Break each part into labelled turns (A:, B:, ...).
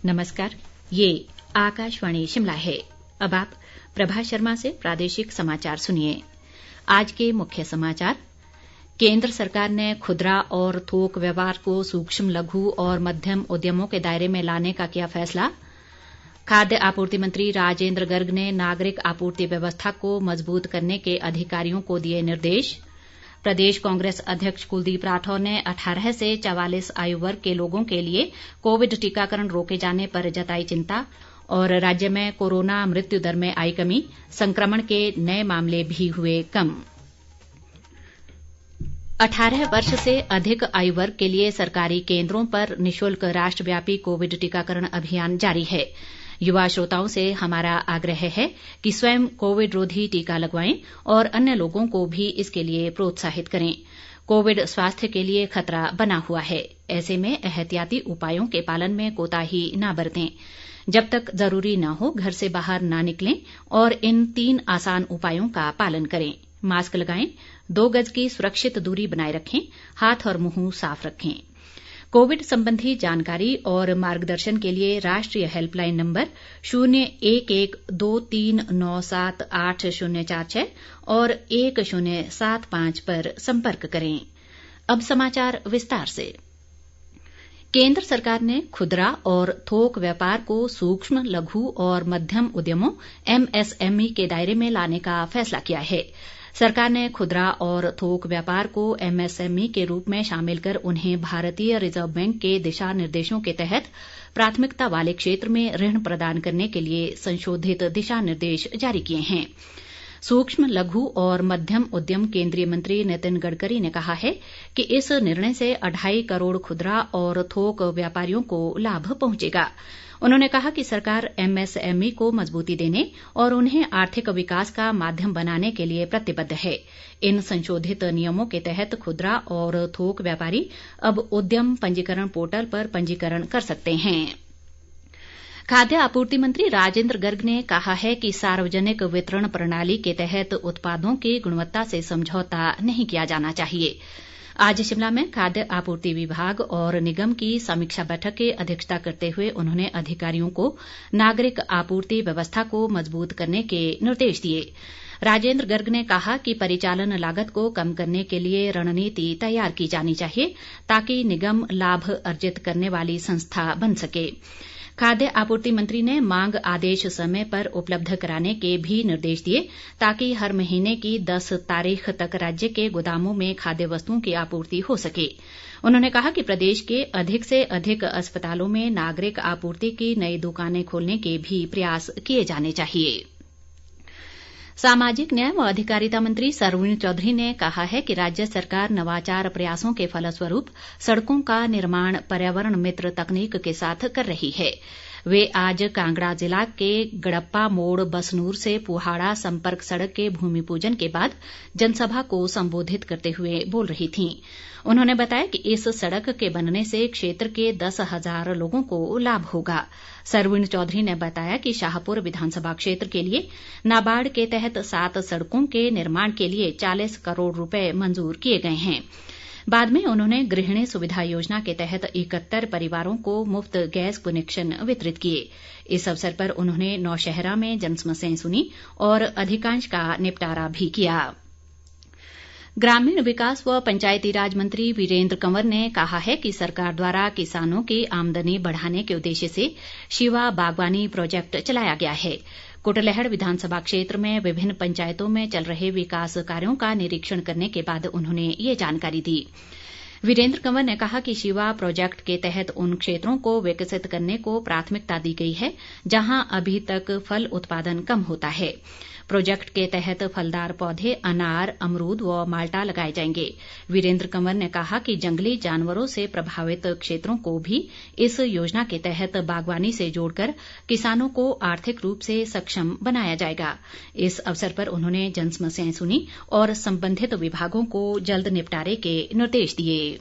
A: नमस्कार, ये आकाशवाणी शिमला है। अब आप प्रभा शर्मा से प्रादेशिक समाचार सुनिए। आज के मुख्य समाचार। केंद्र सरकार ने खुदरा और थोक व्यापार को सूक्ष्म, लघु और मध्यम उद्यमों के दायरे में लाने का किया फैसला। खाद्य आपूर्ति मंत्री राजेंद्र गर्ग ने नागरिक आपूर्ति व्यवस्था को मजबूत करने के अधिकारियों को दिए निर्देश। प्रदेश कांग्रेस अध्यक्ष कुलदीप राठौर ने 18 से 44 आयु वर्ग के लोगों के लिए कोविड टीकाकरण रोके जाने पर जताई चिंता। और राज्य में कोरोना मृत्यु दर में आई कमी, संक्रमण के नए मामले भी हुए कम। 18 वर्ष से अधिक आयु वर्ग के लिए सरकारी केंद्रों पर निःशुल्क राष्ट्रव्यापी कोविड टीकाकरण अभियान जारी है। युवा श्रोताओं से हमारा आग्रह है कि स्वयं कोविड रोधी टीका लगवाएं और अन्य लोगों को भी इसके लिए प्रोत्साहित करें। कोविड स्वास्थ्य के लिए खतरा बना हुआ है, ऐसे में एहतियाती उपायों के पालन में कोताही न बरतें। जब तक जरूरी न हो घर से बाहर न निकलें और इन 3 आसान उपायों का पालन करें। मास्क लगाएं, 2 गज की सुरक्षित दूरी बनाए रखें, हाथ और मुंह साफ रखें। कोविड संबंधी जानकारी और मार्गदर्शन के लिए राष्ट्रीय हेल्पलाइन नंबर 0112397846 और 1075 पर संपर्क करें। अब समाचार विस्तार से। केंद्र सरकार ने खुदरा और थोक व्यापार को सूक्ष्म, लघु और मध्यम उद्यमों MSME के दायरे में लाने का फैसला किया है। सरकार ने खुदरा और थोक व्यापार को MSME के रूप में शामिल कर उन्हें भारतीय रिजर्व बैंक के दिशा निर्देशों के तहत प्राथमिकता वाले क्षेत्र में ऋण प्रदान करने के लिए संशोधित दिशा निर्देश जारी किए हैं। सूक्ष्म, लघु और मध्यम उद्यम केंद्रीय मंत्री नितिन गडकरी ने कहा है कि इस निर्णय से 2.5 करोड़ खुदरा और थोक व्यापारियों को लाभ पहुंचेगा। उन्होंने कहा कि सरकार MSME को मजबूती देने और उन्हें आर्थिक विकास का माध्यम बनाने के लिए प्रतिबद्ध है। इन संशोधित नियमों के तहत खुदरा और थोक व्यापारी अब उद्यम पंजीकरण पोर्टल पर पंजीकरण कर सकते हैं। खाद्य आपूर्ति मंत्री राजेंद्र गर्ग ने कहा है कि सार्वजनिक वितरण प्रणाली के तहत उत्पादों की गुणवत्ता से समझौता नहीं किया जाना चाहिए। आज शिमला में खाद्य आपूर्ति विभाग और निगम की समीक्षा बैठक की अध्यक्षता करते हुए उन्होंने अधिकारियों को नागरिक आपूर्ति व्यवस्था को मजबूत करने के निर्देश दिए। राजेंद्र गर्ग ने कहा कि परिचालन लागत को कम करने के लिए रणनीति तैयार की जानी चाहिए ताकि निगम लाभ अर्जित करने वाली संस्था बन सके। खाद्य आपूर्ति मंत्री ने मांग आदेश समय पर उपलब्ध कराने के भी निर्देश दिए ताकि हर महीने की 10 तारीख तक राज्य के गोदामों में खाद्य वस्तुओं की आपूर्ति हो सके। उन्होंने कहा कि प्रदेश के अधिक से अधिक अस्पतालों में नागरिक आपूर्ति की नई दुकानें खोलने के भी प्रयास किए जाने चाहिए। सामाजिक न्याय व अधिकारिता मंत्री सरवीण चौधरी ने कहा है कि राज्य सरकार नवाचार प्रयासों के फलस्वरूप सड़कों का निर्माण पर्यावरण मित्र तकनीक के साथ कर रही है। वे आज कांगड़ा जिला के गड़प्पा मोड़ बसनूर से पुहाड़ा संपर्क सड़क के भूमि पूजन के बाद जनसभा को संबोधित करते हुए बोल रही थीं। उन्होंने बताया कि इस सड़क के बनने से क्षेत्र के 10,000 लोगों को लाभ होगा। सरवीण चौधरी ने बताया कि शाहपुर विधानसभा क्षेत्र के लिए नाबार्ड के तहत 7 सड़कों के निर्माण के लिए 40 करोड़ रुपए मंजूर किए गए हैं। बाद में उन्होंने गृहिणी सुविधा योजना के तहत 71 परिवारों को मुफ्त गैस कनेक्शन वितरित किए। इस अवसर पर उन्होंने नौशहरा में जनसमस्याएं सुनी और अधिकांश का निपटारा भी किया। ग्रामीण विकास व पंचायती राज मंत्री वीरेंद्र कंवर ने कहा है कि सरकार द्वारा किसानों की आमदनी बढ़ाने के उद्देश्य से शिवा बागवानी प्रोजेक्ट चलाया गया है। कुटलैहड़ विधानसभा क्षेत्र में विभिन्न पंचायतों में चल रहे विकास कार्यों का निरीक्षण करने के बाद उन्होंने ये जानकारी दी। वीरेंद्र कंवर ने कहा कि शिवा प्रोजेक्ट के तहत उन क्षेत्रों को विकसित करने को प्राथमिकता दी गई है जहां अभी तक फल उत्पादन कम होता है। प्रोजेक्ट के तहत फलदार पौधे अनार, अमरूद व माल्टा लगाए जाएंगे। वीरेंद्र कंवर ने कहा कि जंगली जानवरों से प्रभावित क्षेत्रों को भी इस योजना के तहत बागवानी से जोड़कर किसानों को आर्थिक रूप से सक्षम बनाया जाएगा। इस अवसर पर उन्होंने जनसमस्याएं सुनी और संबंधित विभागों को जल्द निपटारे के निर्देश दिए।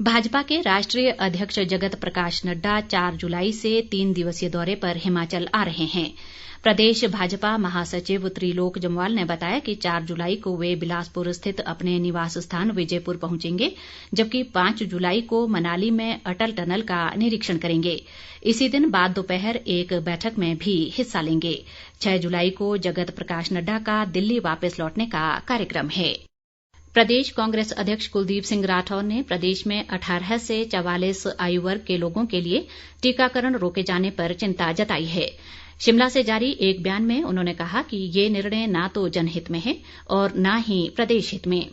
A: भाजपा के राष्ट्रीय अध्यक्ष जगत प्रकाश नड्डा 4 जुलाई से 3 दिवसीय दौरे पर हिमाचल आ रहे हैं। प्रदेश भाजपा महासचिव त्रिलोक जम्वाल ने बताया कि 4 जुलाई को वे बिलासपुर स्थित अपने निवास स्थान विजयपुर पहुंचेंगे, जबकि 5 जुलाई को मनाली में अटल टनल का निरीक्षण करेंगे। इसी दिन बाद दोपहर एक बैठक में भी हिस्सा लेंगे। 6 जुलाई को जगत प्रकाश नड्डा का दिल्ली वापस लौटने का कार्यक्रम है। प्रदेश कांग्रेस अध्यक्ष कुलदीप सिंह राठौर ने प्रदेश में 18 से 44 आयु वर्ग के लोगों के लिए टीकाकरण रोके जाने पर चिंता जताई है। शिमला से जारी एक बयान में उन्होंने कहा कि ये निर्णय न तो जनहित में है और न ही प्रदेश हित में।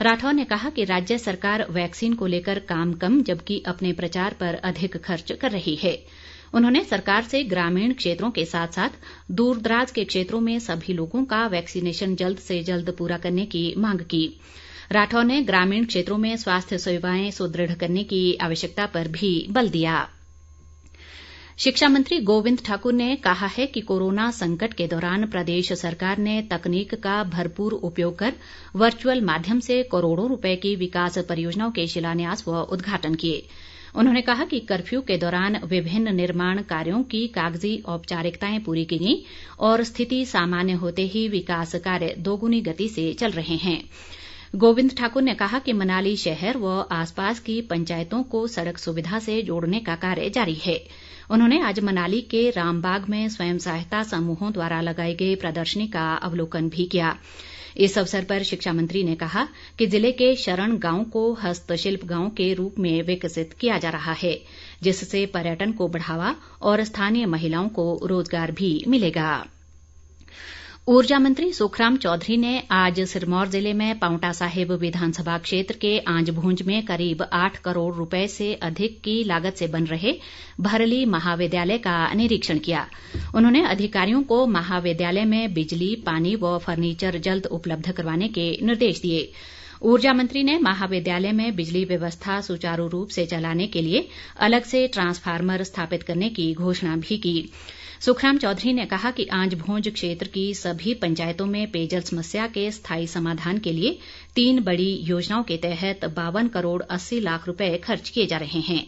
A: राठौर ने कहा कि राज्य सरकार वैक्सीन को लेकर काम कम जबकि अपने प्रचार पर अधिक खर्च कर रही है। उन्होंने सरकार से ग्रामीण क्षेत्रों के साथ साथ दूरदराज के क्षेत्रों में सभी लोगों का वैक्सीनेशन जल्द से जल्द पूरा करने की मांग की। राठौर ने ग्रामीण क्षेत्रों में स्वास्थ्य सेवाएं सुदृढ़ करने की आवश्यकता पर भी बल दिया। शिक्षा मंत्री गोविंद ठाकुर ने कहा है कि कोरोना संकट के दौरान प्रदेश सरकार ने तकनीक का भरपूर उपयोग कर वर्चुअल माध्यम से करोड़ों रुपए की विकास परियोजनाओं के शिलान्यास व उद्घाटन किए। उन्होंने कहा कि कर्फ्यू के दौरान विभिन्न निर्माण कार्यों की कागजी औपचारिकताएं पूरी की गई और स्थिति सामान्य होते ही विकास कार्य दोगुनी गति से चल रहे हैं। गोविंद ठाकुर ने कहा कि मनाली शहर व आसपास की पंचायतों को सड़क सुविधा से जोड़ने का कार्य जारी है। उन्होंने आज मनाली के रामबाग में स्वयं सहायता समूहों द्वारा लगाई गई प्रदर्शनी का अवलोकन भी किया। इस अवसर पर शिक्षा मंत्री ने कहा कि जिले के शरण गांव को हस्तशिल्प गांव के रूप में विकसित किया जा रहा है, जिससे पर्यटन को बढ़ावा और स्थानीय महिलाओं को रोजगार भी मिलेगा। ऊर्जा मंत्री सुखराम चौधरी ने आज सिरमौर जिले में पांवटा साहिब विधानसभा क्षेत्र के आंज-भूंज में करीब 8 करोड़ रुपए से अधिक की लागत से बन रहे भरली महाविद्यालय का निरीक्षण किया। उन्होंने अधिकारियों को महाविद्यालय में बिजली, पानी व फर्नीचर जल्द उपलब्ध करवाने के निर्देश दिए। ऊर्जा मंत्री ने महाविद्यालय में बिजली व्यवस्था सुचारू रूप से चलाने के लिए अलग से ट्रांसफार्मर स्थापित करने की घोषणा भी की। सुखराम चौधरी ने कहा कि आंज-भूंज क्षेत्र की सभी पंचायतों में पेयजल समस्या के स्थायी समाधान के लिए 3 बड़ी योजनाओं के तहत 52 करोड़ 80 लाख रुपए खर्च किए जा रहे हैं।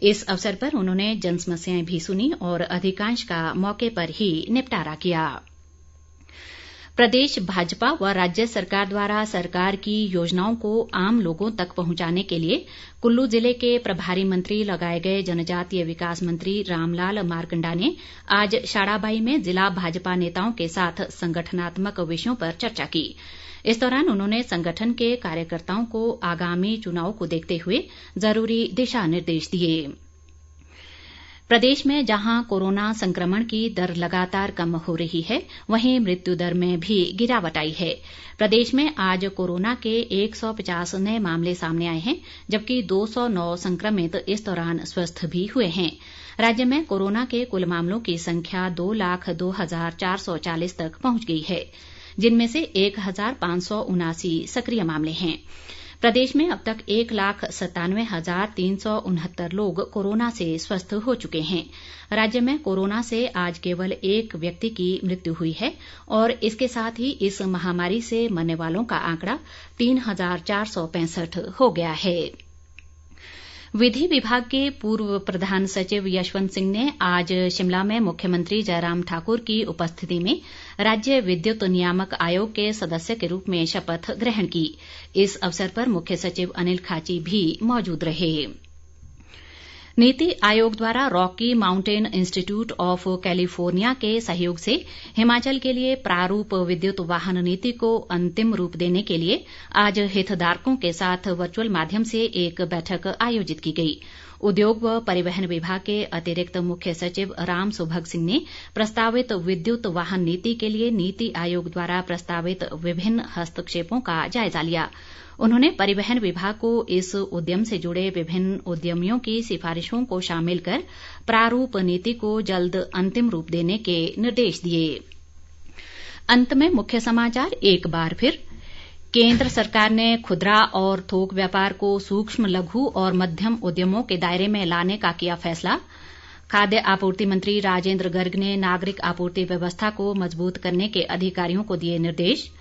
A: इस अवसर पर उन्होंने जन समस्याएं भी सुनी और अधिकांश का मौके पर ही निपटारा किया। प्रदेश भाजपा व राज्य सरकार द्वारा सरकार की योजनाओं को आम लोगों तक पहुंचाने के लिए कुल्लू जिले के प्रभारी मंत्री लगाए गए जनजातीय विकास मंत्री रामलाल मारकंडा ने आज शाढ़ाबाई में जिला भाजपा नेताओं के साथ संगठनात्मक विषयों पर चर्चा की। इस दौरान उन्होंने संगठन के कार्यकर्ताओं को आगामी चुनाव को देखते हुए जरूरी दिशा निर्देश दिए। प्रदेश में जहां कोरोना संक्रमण की दर लगातार कम हो रही है, वहीं मृत्यु दर में भी गिरावट आई है। प्रदेश में आज कोरोना के 150 नए मामले सामने आए हैं, जबकि 209 संक्रमित इस दौरान स्वस्थ भी हुए हैं। राज्य में कोरोना के कुल मामलों की संख्या 2,02,440 तक पहुंच गई है, जिनमें से 1,579 सक्रिय मामले हैं। प्रदेश में अब तक 1,97,369 लोग कोरोना से स्वस्थ हो चुके हैं। राज्य में कोरोना से आज केवल एक व्यक्ति की मृत्यु हुई है और इसके साथ ही इस महामारी से मरने वालों का आंकड़ा 3,465 हो गया है। विधि विभाग के पूर्व प्रधान सचिव यशवंत सिंह ने आज शिमला में मुख्यमंत्री जयराम ठाकुर की उपस्थिति में राज्य विद्युत नियामक आयोग के सदस्य के रूप में शपथ ग्रहण की। इस अवसर पर मुख्य सचिव अनिल खाची भी मौजूद रहे। नीति आयोग द्वारा Rocky mountain institute of California के सहयोग से हिमाचल के लिए प्रारूप विद्युत वाहन नीति को अंतिम रूप देने के लिए आज हितधारकों के साथ वर्चुअल माध्यम से एक बैठक आयोजित की गई। उद्योग व परिवहन विभाग के अतिरिक्त मुख्य सचिव राम सुभग सिंह ने प्रस्तावित विद्युत वाहन नीति के लिए नीति आयोग द्वारा प्रस्तावित विभिन्न हस्तक्षेपों का जायजा लिया। उन्होंने परिवहन विभाग को इस उद्यम से जुड़े विभिन्न उद्यमियों की सिफारिशों को शामिल कर प्रारूप नीति को जल्द अंतिम रूप देने के निर्देश दिए। अंत में मुख्य समाचार एक बार फिर। केंद्र सरकार ने खुदरा और थोक व्यापार को सूक्ष्म, लघु और मध्यम उद्यमों के दायरे में लाने का किया फैसला। खाद्य आपूर्ति मंत्री राजेंद्र गर्ग ने नागरिक आपूर्ति व्यवस्था को मजबूत करने के अधिकारियों को दिए निर्देश।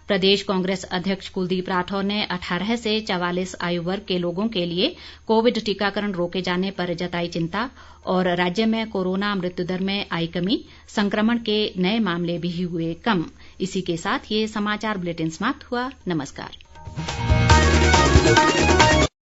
A: प्रदेश कांग्रेस अध्यक्ष कुलदीप राठौर ने 18 से 44 आयु वर्ग के लोगों के लिए कोविड टीकाकरण रोके जाने पर जताई चिंता। और राज्य में कोरोना मृत्यु दर में आई कमी, संक्रमण के नए मामले भी हुए कम। इसी के साथ ये समाचार बुलेटिन समाप्त हुआ। नमस्कार।